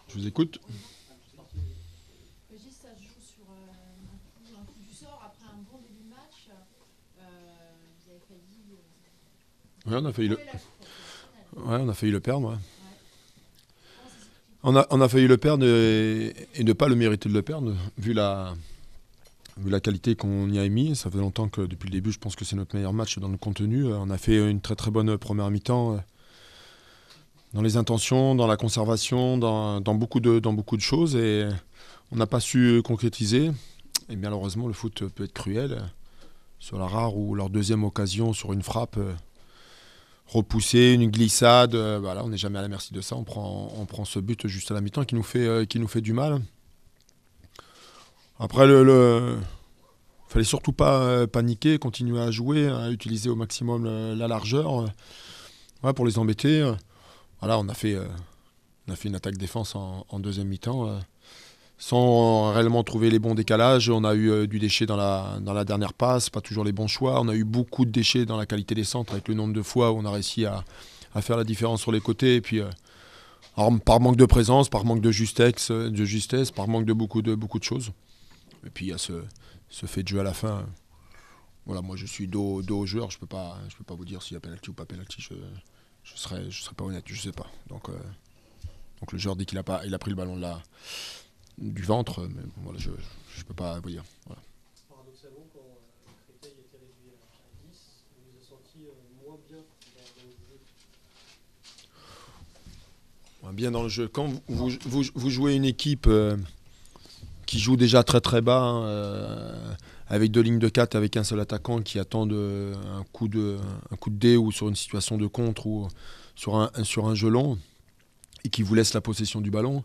Je vous écoute. Régis, ça se joue sur un coup du sort après un bon début de match. Vous avez failli Ouais, on a failli le, jouer la coupe au final. ouais, on a failli le perdre. Ouais. Ouais. Comment ça s'explique? On a failli le perdre et ne pas le mériter de le perdre, vu la qualité qu'on y a mis. Ça fait longtemps que depuis le début, je pense que c'est notre meilleur match dans le contenu. On a fait une très très bonne première mi-temps dans les intentions, dans la conservation, dans beaucoup de choses. Et on n'a pas su concrétiser. Et malheureusement, le foot peut être cruel. Sur la rare ou leur deuxième occasion, sur une frappe repoussée, une glissade, voilà, on n'est jamais à la merci de ça. On prend ce but juste à la mi-temps qui nous fait du mal. Après, fallait surtout pas paniquer, continuer à jouer, à utiliser au maximum la largeur ouais, pour les embêter. Voilà, on a fait une attaque-défense en deuxième mi-temps. Sans réellement trouver les bons décalages. On a eu du déchet dans la dernière passe, pas toujours les bons choix. On a eu beaucoup de déchets dans la qualité des centres avec le nombre de fois où on a réussi à faire la différence sur les côtés. Et puis, alors, par manque de présence, par manque de justesse, par manque de beaucoup de choses. Et puis il y a ce fait de jeu à la fin. Voilà, moi je suis dos au joueur, je peux pas vous dire s'il y a penalty ou pas penalty. Je serais pas honnête, je sais pas. Donc le joueur dit il a pris le ballon de du ventre, mais bon, voilà, je peux pas vous dire. Voilà. Paradoxalement, quand Créteil a été réduit à 10, vous vous êtes senti moins bien dans le jeu. Bien dans le jeu. Quand vous jouez une équipe qui joue déjà très très bas, hein, avec deux lignes de 4, avec un seul attaquant qui attend un coup de dé ou sur une situation de contre ou sur un jeu long et qui vous laisse la possession du ballon,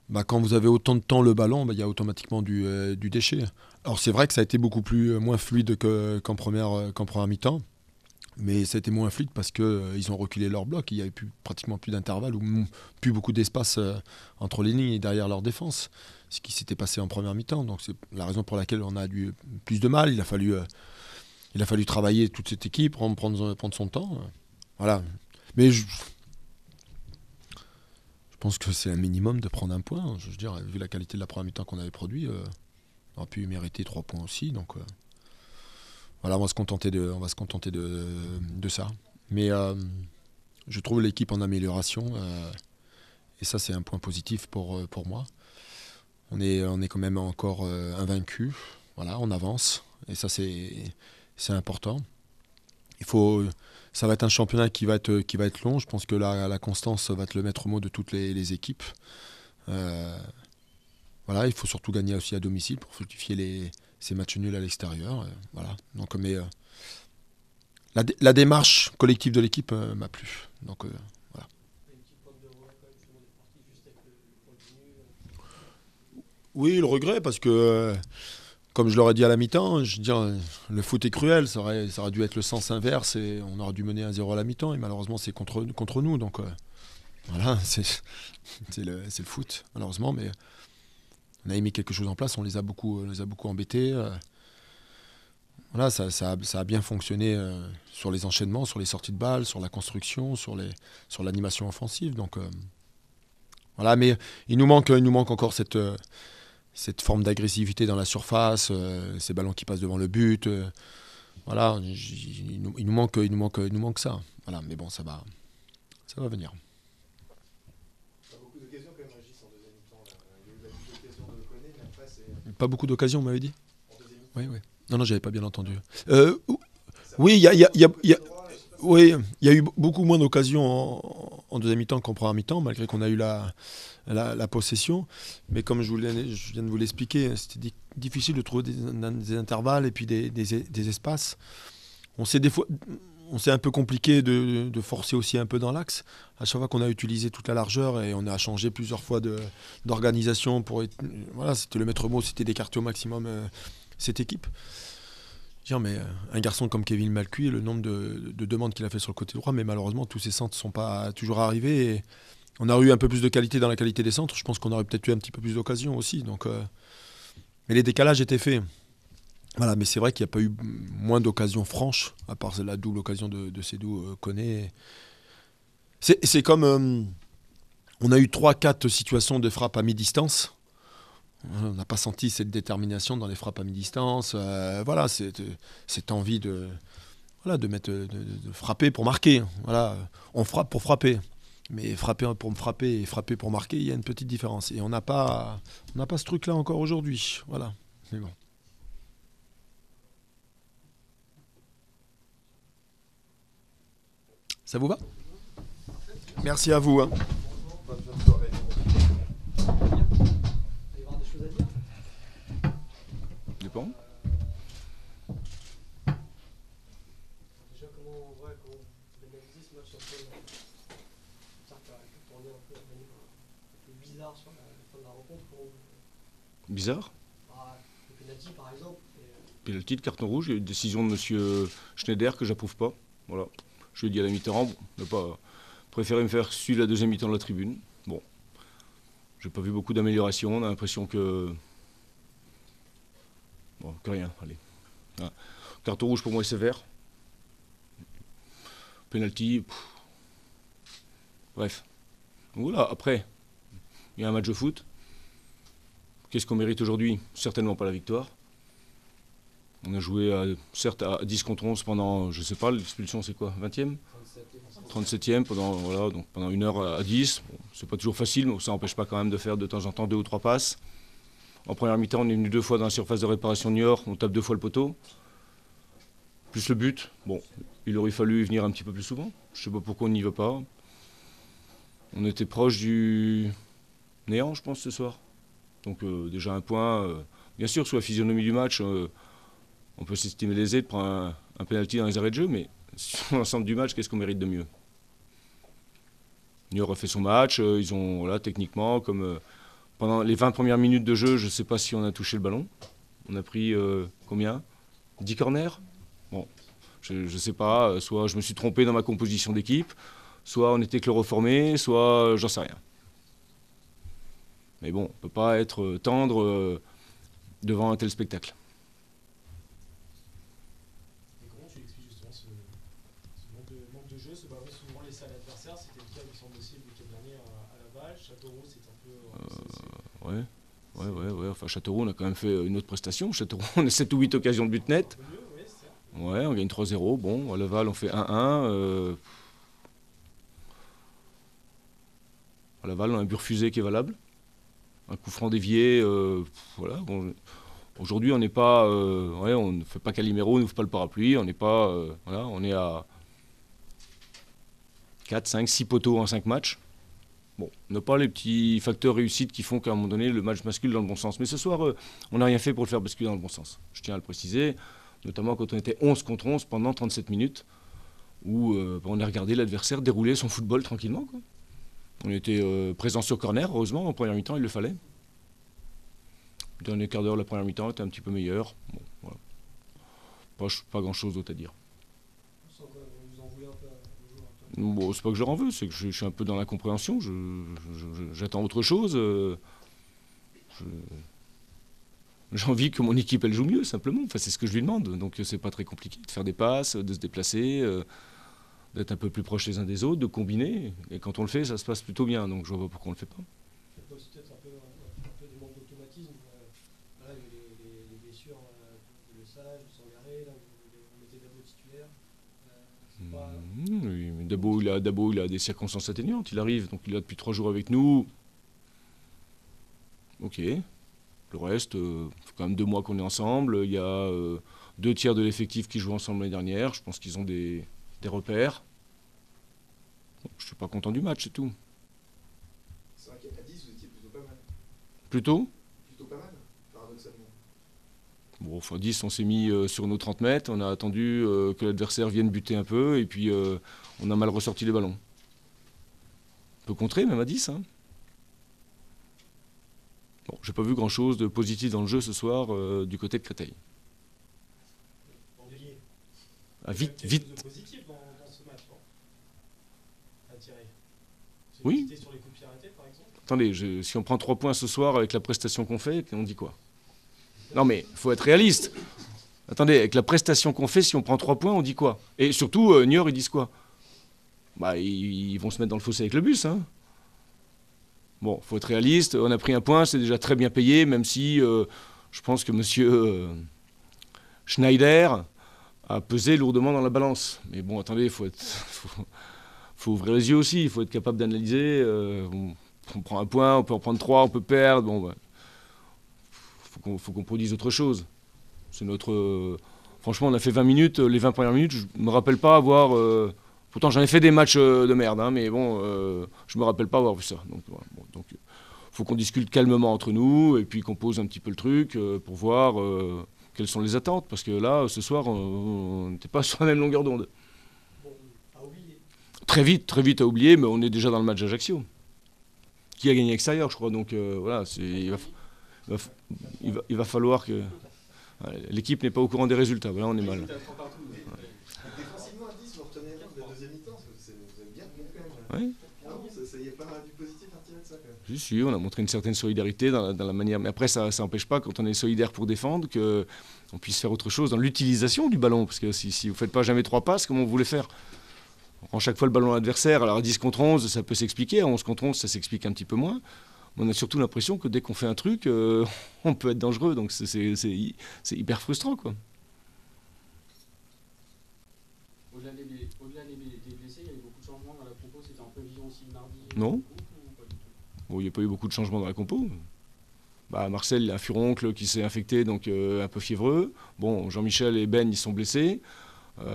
bah, quand vous avez autant de temps le ballon, bah, il y a automatiquement du déchet. Alors c'est vrai que ça a été beaucoup moins fluide qu'en première mi-temps, mais ça a été moins fluide parce qu'ils ont reculé leur bloc. Il n'y avait pratiquement plus d'intervalle ou plus beaucoup d'espace entre les lignes et derrière leur défense. Ce qui s'était passé en première mi-temps. Donc c'est la raison pour laquelle on a eu plus de mal. Il a fallu travailler toute cette équipe, prendre son temps. Voilà. Mais je pense que c'est un minimum de prendre un point. Je veux dire, vu la qualité de la première mi-temps qu'on avait produit, on aurait pu mériter 3 points aussi. Donc voilà, on va se contenter de ça. Mais je trouve l'équipe en amélioration. Et ça, c'est un point positif pour moi. On est quand même encore invaincu. Voilà, on avance. Et ça, c'est important. Ça va être un championnat qui va être long. Je pense que la constance va être le maître mot de toutes les équipes. Voilà, il faut surtout gagner aussi à domicile pour fructifier ces matchs nuls à l'extérieur. Voilà. Donc, mais la démarche collective de l'équipe m'a plu. Donc, voilà. Une petite pointe de regret quand même, tout le monde est parti juste avec le point de vue. Oui, le regret, parce que, comme je l'aurais dit à la mi-temps, je veux dire, le foot est cruel. Ça aurait dû être le sens inverse et on aurait dû mener 1-0 à la mi-temps. Et malheureusement, c'est contre nous. Donc, voilà, c'est le foot, malheureusement. Mais on a mis quelque chose en place, on les a beaucoup embêtés. Voilà, ça a bien fonctionné sur les enchaînements, sur les sorties de balles, sur la construction, sur l'animation offensive. Donc voilà, mais il nous manque encore cette forme d'agressivité dans la surface, ces ballons qui passent devant le but. Voilà, il nous manque ça. Voilà, mais bon, ça va venir. Pas beaucoup d'occasions quand même, Régis, en deuxième mi-temps. Il y a eu la petite occasion de Koné, mais après, c'est Pas beaucoup d'occasions, on m'avait dit. en deuxième mi-temps. Oui, oui. Non, j'avais pas bien entendu. Ça Oui, va, il y a, droit, je sais pas si- oui, il y a eu beaucoup moins d'occasions en deuxième mi-temps qu'en première mi-temps, malgré qu'on a eu la possession. Mais comme je viens de vous l'expliquer, c'était difficile de trouver des intervalles et puis des espaces. Des fois, on s'est un peu compliqué de forcer aussi un peu dans l'axe. À chaque fois qu'on a utilisé toute la largeur et on a changé plusieurs fois d'organisation voilà, c'était le maître mot, c'était d'écarter au maximum cette équipe. Dire, mais un garçon comme Kevin Malcuit, le nombre de demandes qu'il a fait sur le côté droit, mais malheureusement tous ces centres ne sont pas toujours arrivés. Et on a eu un peu plus de qualité dans la qualité des centres. Je pense qu'on aurait peut-être eu un petit peu plus d'occasions aussi. Donc, mais les décalages étaient faits. Voilà, mais c'est vrai qu'il n'y a pas eu moins d'occasions franches, à part la double occasion de Sédou Koné. C'est comme On a eu 3-4 situations de frappe à mi-distance. On n'a pas senti cette détermination dans les frappes à mi-distance. Voilà, cette envie de frapper pour marquer. Voilà, on frappe pour frapper. Mais frapper pour me frapper et frapper pour marquer, il y a une petite différence. Et on n'a pas ce truc-là encore aujourd'hui. Voilà. Mais bon. Ça vous va? Merci à vous. Bonne soirée. Il va y avoir des choses à dire. Dépend. Déjà, comment vous analysez ce match un peu, ça a pu tourner un peu de manière un peu bizarre sur la fin de la rencontre. Bizarre. Le penalty, par exemple. Penalty de carton rouge, il y a une décision de M. Schneider que j'approuve pas. Voilà. Je lui ai dit à la mi-temps, ne pas préférer me faire suivre la deuxième mi-temps de la tribune. Bon, j'ai pas vu beaucoup d'amélioration. On a l'impression que rien. Allez. Ah. Carton rouge pour moi est sévère. Penalty. Bref. Donc voilà. Après, il y a un match de foot. Qu'est-ce qu'on mérite aujourd'hui? Certainement pas la victoire. On a joué certes à 10 contre 11 pendant, je sais pas, l'expulsion c'est quoi, 20e 37e, pendant 1 heure à 10. Bon, c'est pas toujours facile, mais ça n'empêche pas quand même de faire de temps en temps 2 ou 3 passes. En première mi-temps, on est venu 2 fois dans la surface de réparation de Niort, on tape 2 fois le poteau. Plus le but, bon, il aurait fallu y venir un petit peu plus souvent. Je sais pas pourquoi on n'y va pas. On était proche du néant, je pense, ce soir. Donc déjà un point. Bien sûr, sur la physionomie du match, on peut s'estimer lésé de prendre un penalty dans les arrêts de jeu, mais sur l'ensemble du match, qu'est-ce qu'on mérite de mieux? Niort a fait son match, ils ont, voilà, techniquement, comme pendant les 20 premières minutes de jeu, je ne sais pas si on a touché le ballon. On a pris combien? 10 corners? Bon, je ne sais pas, soit je me suis trompé dans ma composition d'équipe, soit on était chloroformé, soit j'en sais rien. Mais bon, on ne peut pas être tendre devant un tel spectacle. Manque de jeu, ce ballon souvent laissé à l'adversaire, c'était le cas, il me semble aussi, le week-end dernier à Laval. Châteauroux, c'est un peu. Ouais. Enfin, Châteauroux, on a quand même fait une autre prestation. Châteauroux, on a 7 ou 8 occasions de but net. Ouais, on gagne 3-0. Bon, à Laval, on fait 1-1. À Laval, on a un but refusé qui est valable. Un coup franc dévié. Voilà. Bon, aujourd'hui, on n'est pas. On ne fait pas Calimero, on n'ouvre pas le parapluie. On n'est pas. Voilà, on est à 4, 5, 6 poteaux en 5 matchs. Bon, on n'a pas les petits facteurs réussites qui font qu'à un moment donné, le match bascule dans le bon sens. Mais ce soir, on n'a rien fait pour le faire basculer dans le bon sens. Je tiens à le préciser, notamment quand on était 11 contre 11 pendant 37 minutes, où on a regardé l'adversaire dérouler son football tranquillement, quoi. On était présent sur corner, heureusement, en première mi-temps, il le fallait. Le dernier quart d'heure, la première mi-temps était un petit peu meilleure. Bon, voilà. Pas grand-chose d'autre à dire. Vous en voulez un peu aux joueurs? Bon, c'est pas que je leur en veux, c'est que je suis un peu dans l'incompréhension. J'attends autre chose. J'ai envie que mon équipe elle joue mieux, simplement. Enfin, c'est ce que je lui demande. Donc c'est pas très compliqué de faire des passes, de se déplacer, d'être un peu plus proches les uns des autres, de combiner. Et quand on le fait, ça se passe plutôt bien. Donc je vois pas pourquoi on le fait pas. C'est peut-être un peu des manques d'automatisme. Voilà, les blessures de Le Sage, de Sangaré, là, vous mettez Dabo titulaire. Oui, mais Dabo, il a des circonstances atténuantes. Il arrive, donc il est là depuis 3 jours avec nous. Ok. Le reste, ça fait quand même 2 mois qu'on est ensemble. Il y a 2 tiers de l'effectif qui jouent ensemble l'année dernière. Je pense qu'ils ont des repères. Bon, je suis pas content du match, c'est tout. C'est vrai qu'à 10, vous étiez plutôt pas mal. Plutôt Pas mal, paradoxalement. Bon, enfin 10, on s'est mis sur nos 30 mètres. On a attendu que l'adversaire vienne buter un peu. Et puis, on a mal ressorti les ballons. On peut contrer, même à 10. Hein. Bon, j'ai pas vu grand-chose de positif dans le jeu ce soir du côté de Créteil. Ah, vite. Il y a quelque chose de positif dans ce match, non? À tirer. Oui. Sur les coups de pied arrêtés, par exemple. Attendez, si on prend 3 points ce soir avec la prestation qu'on fait, on dit quoi? Non mais, il faut être réaliste. Attendez, avec la prestation qu'on fait, si on prend 3 points, on dit quoi? Et surtout, Niort, ils disent quoi? Bah, ils vont se mettre dans le fossé avec le bus, hein. Bon, il faut être réaliste, on a pris un point, c'est déjà très bien payé, même si je pense que M. Schneider a pesé lourdement dans la balance. Mais bon, attendez, faut ouvrir les yeux aussi, il faut être capable d'analyser. On prend un point, on peut en prendre 3, on peut perdre. Bon, faut qu'on produise autre chose. C'est notre. Franchement, on a fait 20 minutes, les 20 premières minutes, je ne me rappelle pas avoir. Pourtant, j'en ai fait des matchs de merde, hein, mais bon, je ne me rappelle pas avoir vu ça. Donc, voilà, bon, donc, faut qu'on discute calmement entre nous et puis qu'on pose un petit peu le truc pour voir quelles sont les attentes. Parce que là, ce soir, on n'était pas sur la même longueur d'onde. Bon, à oublier. Très vite à oublier, mais on est déjà dans le match d'Ajaccio. Qui a gagné extérieur, je crois. Donc voilà, il va falloir que. L'équipe n'est pas au courant des résultats. Voilà, on est mal. Défensivement, à 10, vous retenez rien de la deuxième mi-temps, parce que vous avez bien tenu quand même. Oui. Ah bon, ça y est pas du positif à retirer de ça quand même. Si, on a montré une certaine solidarité dans la manière. Mais après, ça n'empêche pas, quand on est solidaire pour défendre, qu'on puisse faire autre chose dans l'utilisation du ballon. Parce que si vous ne faites pas jamais 3 passes, comment vous voulez faire? On prend chaque fois le ballon à l'adversaire. Alors à 10 contre 11, ça peut s'expliquer. À 11 contre 11, ça s'explique un petit peu moins. On a surtout l'impression que dès qu'on fait un truc, on peut être dangereux. Donc c'est hyper frustrant, quoi. Au-delà des blessés, il y avait beaucoup de changements dans la compo. C'était en prévision aussi mardi. Non. Ou pas du tout? Bon, il n'y a pas eu beaucoup de changements dans la compo. Bah, Marcel, il a un furoncle qui s'est infecté, donc un peu fiévreux. Bon, Jean-Michel et Ben, ils sont blessés.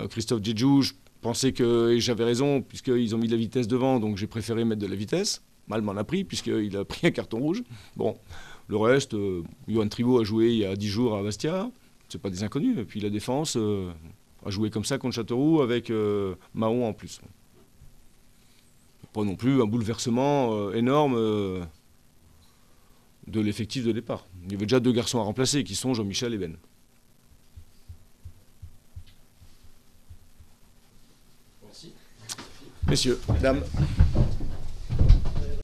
Christophe Djedjou, je pensais que j'avais raison, puisqu'ils ont mis de la vitesse devant, donc j'ai préféré mettre de la vitesse. Mal m'en a pris, puisqu'il a pris un carton rouge. Bon, le reste, Johan Tribault a joué il y a 10 jours à Bastia. C'est pas des inconnus. Et puis la défense a joué comme ça contre Châteauroux avec Mahon en plus. Pas non plus un bouleversement énorme de l'effectif de départ. Il y avait déjà 2 garçons à remplacer, qui sont Jean-Michel et Ben. Merci. Messieurs, dames.